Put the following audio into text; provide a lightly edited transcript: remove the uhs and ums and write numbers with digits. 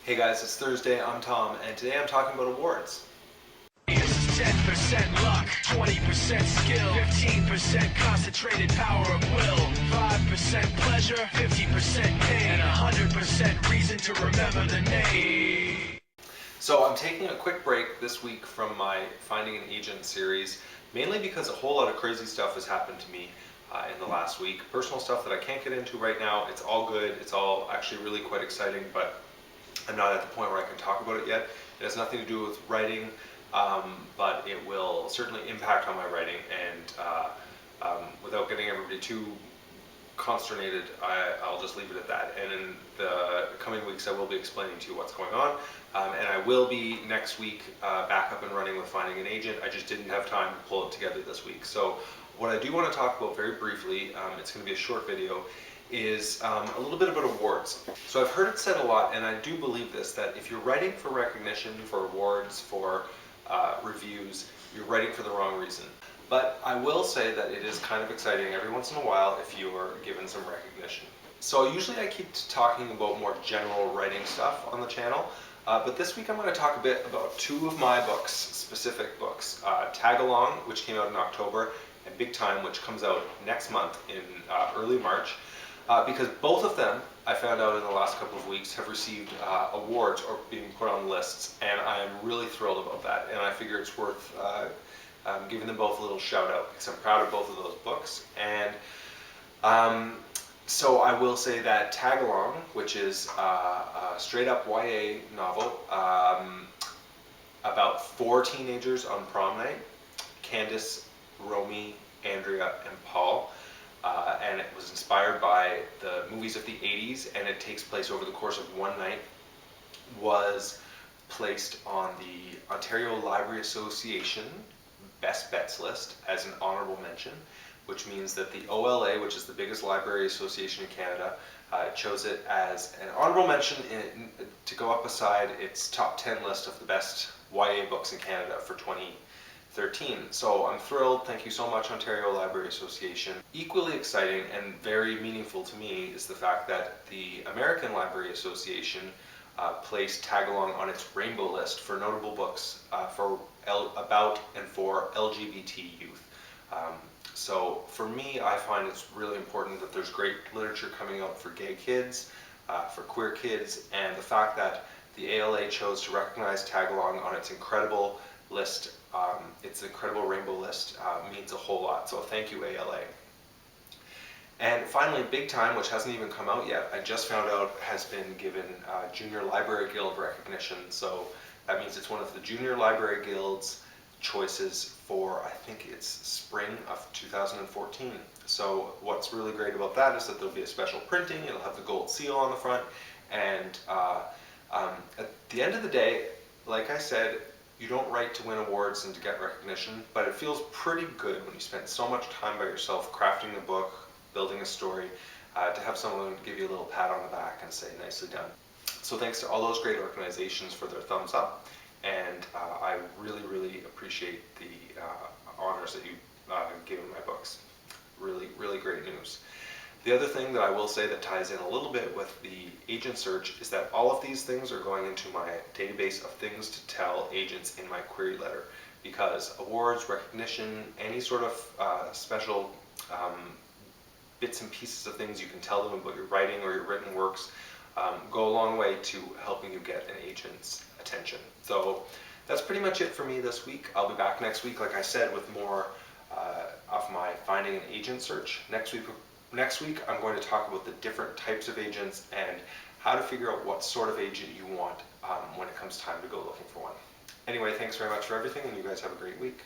Hey guys, it's Thursday, I'm Tom, and today I'm talking about awards. 10% luck, 20% skill, 15% concentrated power of will, 5% pleasure, 50% pain, and 100% reason to remember the name. So I'm taking a quick break this week from my Finding an Agent series, mainly because a whole lot of crazy stuff has happened to me in the last week. Personal stuff that I can't get into right now. It's all good, it's all actually really quite exciting, but I'm not at the point where I can talk about it yet. It has nothing to do with writing, but it will certainly impact on my writing, and without getting everybody too consternated, I'll just leave it at that. And in the coming weeks, I will be explaining to you what's going on, and I will be next week back up and running with Finding an Agent. I just didn't have time to pull it together this week. So what I do want to talk about very briefly, it's going to be a short video, is a little bit about awards. So I've heard it said a lot, and I do believe this, that if you're writing for recognition, for awards, for reviews, you're writing for the wrong reason. But I will say that it is kind of exciting every once in a while if you are given some recognition. So usually I keep talking about more general writing stuff on the channel, but this week I'm going to talk a bit about two of my books, specific books, Tag Along, which came out in October, and Big Time, which comes out next month in early March. Because both of them, I found out in the last couple of weeks, have received awards or being put on lists, and I am really thrilled about that, and I figure it's worth giving them both a little shout out, because I'm proud of both of those books. And so I will say that Tag Along, which is a straight up YA novel about four teenagers on prom night, Candace, Romy, Andrea, and Paul, and it was inspired by the movies of the 80s, and it takes place over the course of one night, was placed on the Ontario Library Association Best Bets list as an honorable mention, which means that the OLA, which is the biggest library association in Canada, chose it as an honorable mention to go up beside its top 10 list of the best YA books in Canada for 2013. So I'm thrilled. Thank you so much, Ontario Library Association. Equally exciting and very meaningful to me is the fact that the American Library Association placed Tag Along on its rainbow list for notable books about and for LGBT youth. So for me, I find it's really important that there's great literature coming out for gay kids, for queer kids, and the fact that the ALA chose to recognize Tag Along on its incredible list, its incredible rainbow list, means a whole lot. So thank you, ALA. And finally, Big Time, which hasn't even come out yet, I just found out has been given Junior Library Guild recognition. So that means it's one of the Junior Library Guild's choices for, I think it's spring of 2014. So what's really great about that is that there'll be a special printing, it'll have the gold seal on the front, and at the end of the day, like I said, you don't write to win awards and to get recognition, but it feels pretty good when you spend so much time by yourself crafting the book, building a story, to have someone give you a little pat on the back and say, nicely done. So thanks to all those great organizations for their thumbs up, and I really, really appreciate the honors that you give in my books. Really, really great news. The other thing that I will say that ties in a little bit with the agent search is that all of these things are going into my database of things to tell agents in my query letter, because awards, recognition, any sort of special bits and pieces of things you can tell them about your writing or your written works go a long way to helping you get an agent's attention. So that's pretty much it for me this week. I'll be back next week, like I said, with more of my Finding an Agent search. Next week I'm going to talk about the different types of agents and how to figure out what sort of agent you want when it comes time to go looking for one. Anyway, thanks very much for everything, and you guys have a great week.